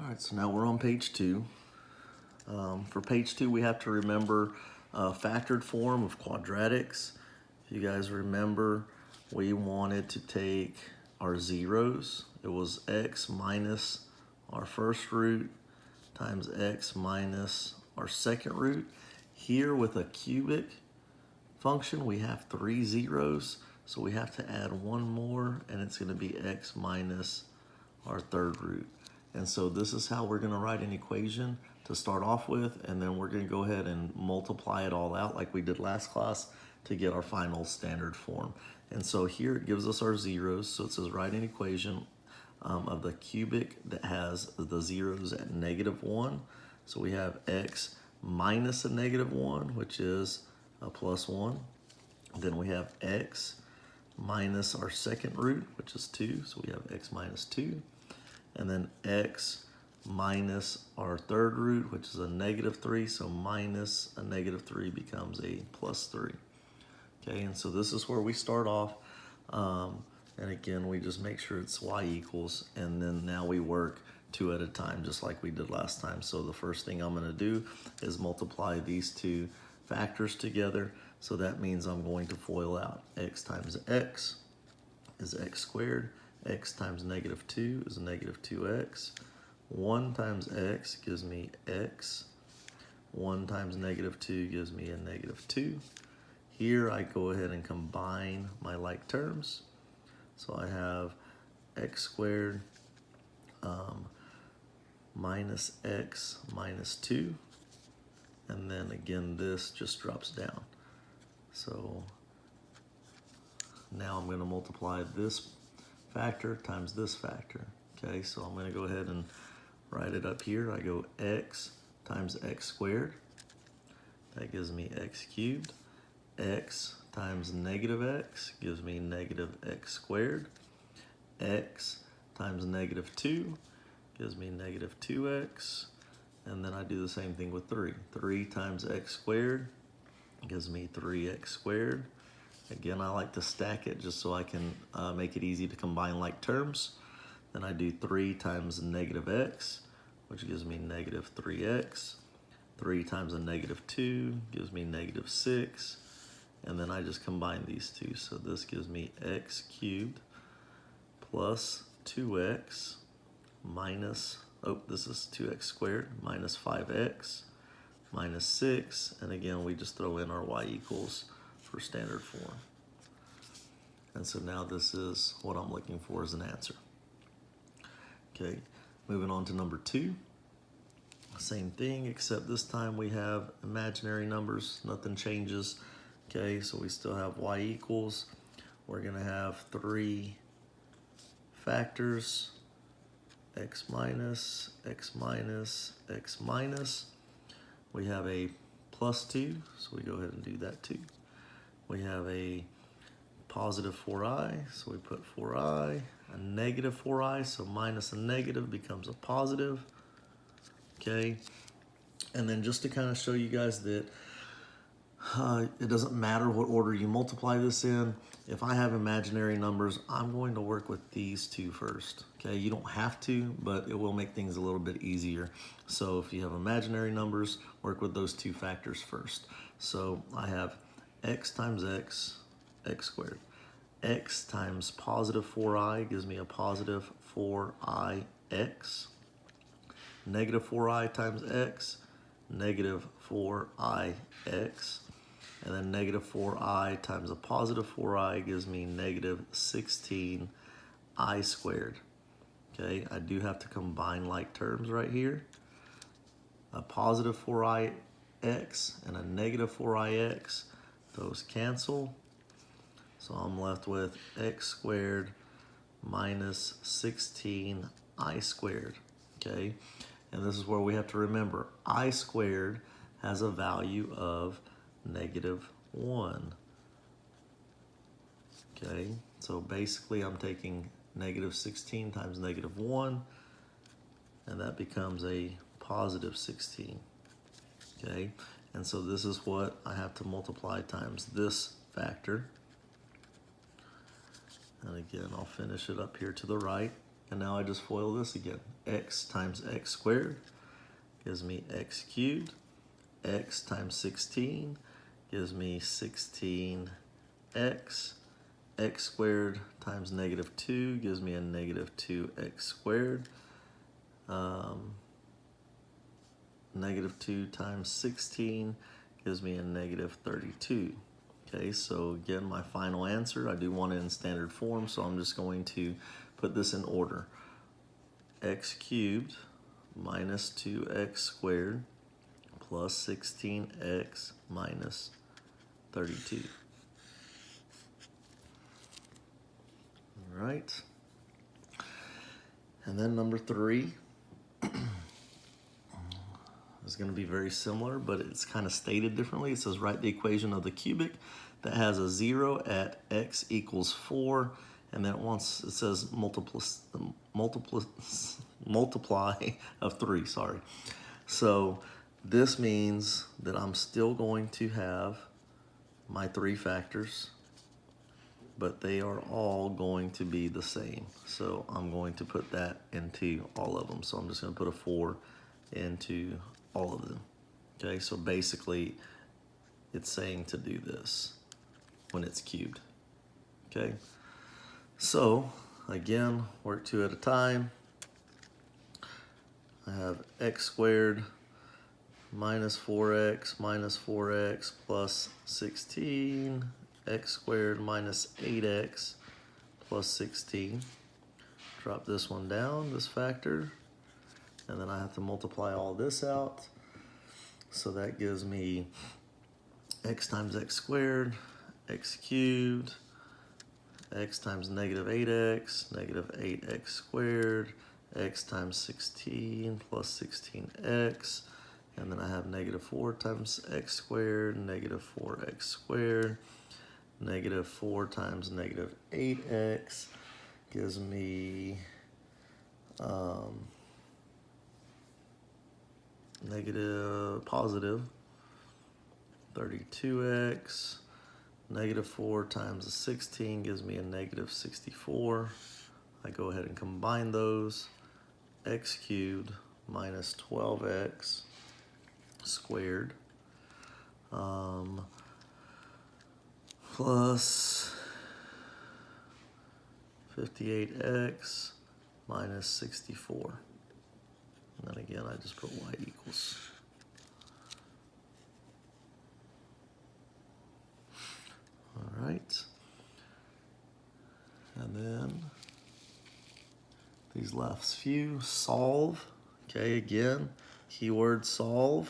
All right, so now we're on page 2. For page 2, we have to remember factored form of quadratics. If you guys remember, we wanted to take our zeros. It was x minus our first root times x minus our second root. Here with a cubic function, we have 3 zeros, so we have to add one more, and it's going to be x minus our third root. And so this is how we're going to write an equation to start off with, and then we're going to go ahead and multiply it all out like we did last class to get our final standard form. And so here it gives us our zeros, so it says write an equation of the cubic that has the zeros at -1. So we have x minus a -1, which is a +1. Then we have x minus our second root, which is 2, so we have x minus 2. And then x minus our third root, which is a -3, so minus a -3 becomes a +3. Okay, and so this is where we start off. And again, we just make sure it's y equals, and then now we work 2 at a time, just like we did last time. So the first thing I'm gonna do is multiply these two factors together. So that means I'm going to FOIL out. X times x is x squared. X times -2 is -2x. 1 times x gives me x. 1 times -2 gives me a -2. Here I go ahead and combine my like terms. So I have x squared minus x minus 2. And then again, this just drops down. So now I'm going to multiply this factor times this factor. Okay, so I'm going to go ahead and write it up here. I go x times x squared. That gives me x cubed. X times -x gives me -x squared. X times -2 gives me -2x. And then I do the same thing with 3. 3 times x squared gives me 3x squared. Again, I like to stack it just so I can make it easy to combine like terms. Then I do 3 times -x, which gives me -3x. 3 times a -2 gives me -6. And then I just combine these two. So this gives me x cubed plus 2x minus, this is 2x squared, minus 5x minus 6. And again, we just throw in our y equals for standard form. And so now this is what I'm looking for as an answer. Okay, moving on to number 2. Same thing, except this time we have imaginary numbers. Nothing changes. Okay, so we still have y equals. We're going to have 3 factors, x minus, x minus, x minus. We have a +2, so we go ahead and do that too. We have a positive 4i, so we put 4i, a negative 4i, so minus a negative becomes a positive. Okay, and then just to kind of show you guys that it doesn't matter what order you multiply this in. If I have imaginary numbers, I'm going to work with these two first. Okay, you don't have to, but it will make things a little bit easier. So if you have imaginary numbers, work with those two factors first. So I have x times x, x squared. X times positive 4i gives me a positive 4ix. Negative 4i times x, negative 4ix. And then negative 4i times a positive 4i gives me negative 16i squared. Okay, I do have to combine like terms right here. A positive 4ix and a negative 4ix, those cancel. So I'm left with x squared minus 16i squared. Okay, and this is where we have to remember I squared has a value of -1. Okay, so basically I'm taking -16 times -1, and that becomes a positive 16. Okay, and so this is what I have to multiply times this factor. And again, I'll finish it up here to the right. And now I just FOIL this again. X times x squared gives me x cubed. X times 16 gives me 16x. X squared times negative 2 gives me a negative 2x squared. Negative 2 times 16 gives me a negative 32. Okay, so again, my final answer, I do want it in standard form, so I'm just going to put this in order. X cubed minus 2x squared plus 16x minus 32. All right. And then number 3 is going to be very similar, but it's kind of stated differently. It says write the equation of the cubic that has a 0 at x equals 4, and then it says multiply of 3, sorry. So this means that I'm still going to have my 3 factors, but they are all going to be the same. So I'm going to put that into all of them. So I'm just going to put a 4 into all of them. Okay, so basically it's saying to do this when it's cubed. Okay, so again, work 2 at a time. I have x squared minus 4x plus 16, x squared minus 8x plus 16. Drop this one down, this factor, and then I have to multiply all this out. So that gives me x times x squared, x cubed, x times negative 8x, negative 8x squared, x times 16 plus 16x, and then I have negative 4 times x squared, negative 4x squared, negative 4 times negative 8x gives me positive 32x. Negative 4 times the 16 gives me a negative 64. I go ahead and combine those. X cubed minus 12x squared plus 58x minus 64. And then again, I just put y equals. All right. And then these last few, solve. Okay, again, keyword solve.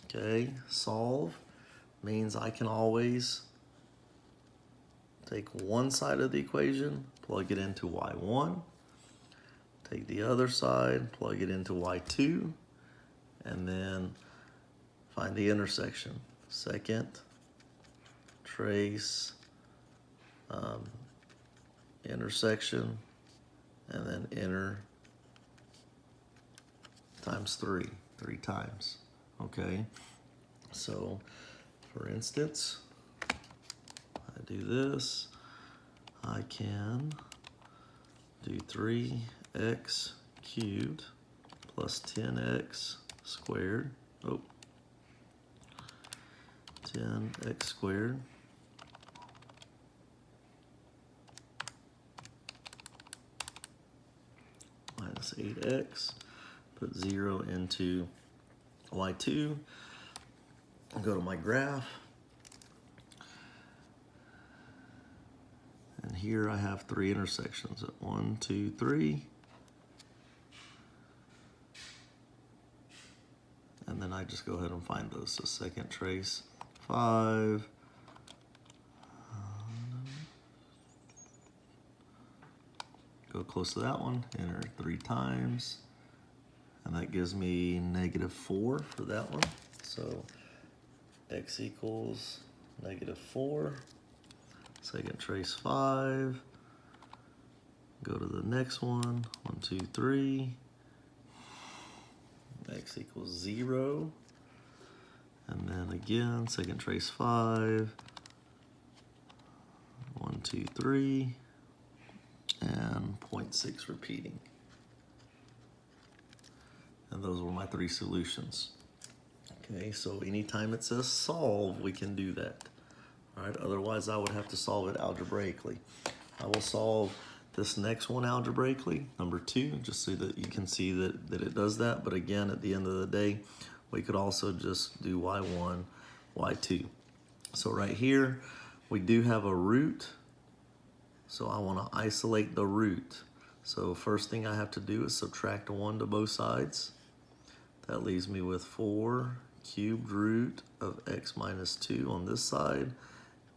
Okay, solve means I can always take one side of the equation, plug it into y1, take the other side, plug it into y2, and then find the intersection. Second, trace, intersection, and then enter times 3 times. Okay, so for instance, I do this, I can do 3x cubed plus 10x squared, 10x squared minus 8x, put 0 into y2, go to my graph, and here I have 3 intersections at 1, 2, 3, and then I just go ahead and find those. So second trace 5, go close to that one, enter 3 times, and that gives me negative 4 for that one. So x equals negative 4. Second trace 5. Go to the next one. 1, 2, 3. X equals 0. And then again, second trace 5. 1, 2, 3. and 0.6 repeating. And those were my 3 solutions. Okay, so anytime it says solve, we can do that. All right, otherwise I would have to solve it algebraically. I will solve this next one algebraically, number 2, just so that you can see that it does that. But again, at the end of the day, we could also just do y1, y2. So right here, we do have a root. So I want to isolate the root. So first thing I have to do is subtract 1 to both sides. That leaves me with 4 cubed root of x minus 2 on this side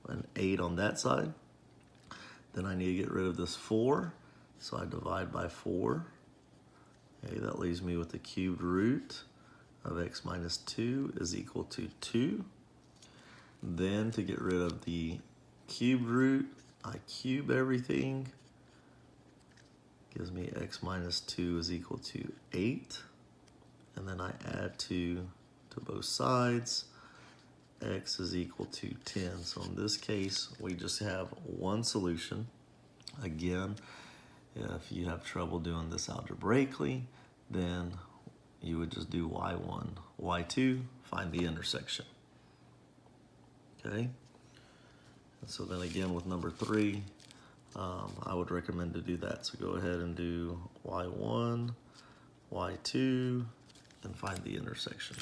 and 8 on that side. Then I need to get rid of this 4, so I divide by 4. Okay, that leaves me with the cubed root of x minus 2 is equal to 2. Then to get rid of the cubed root, I cube everything. Gives me x minus 2 is equal to 8. And then I add 2 to both sides. X is equal to 10. So in this case, we just have one solution. Again, if you have trouble doing this algebraically, then you would just do y1, y2, find the intersection. Okay? And so then again with number 3, I would recommend to do that. So go ahead and do y1, y2, and find the intersection.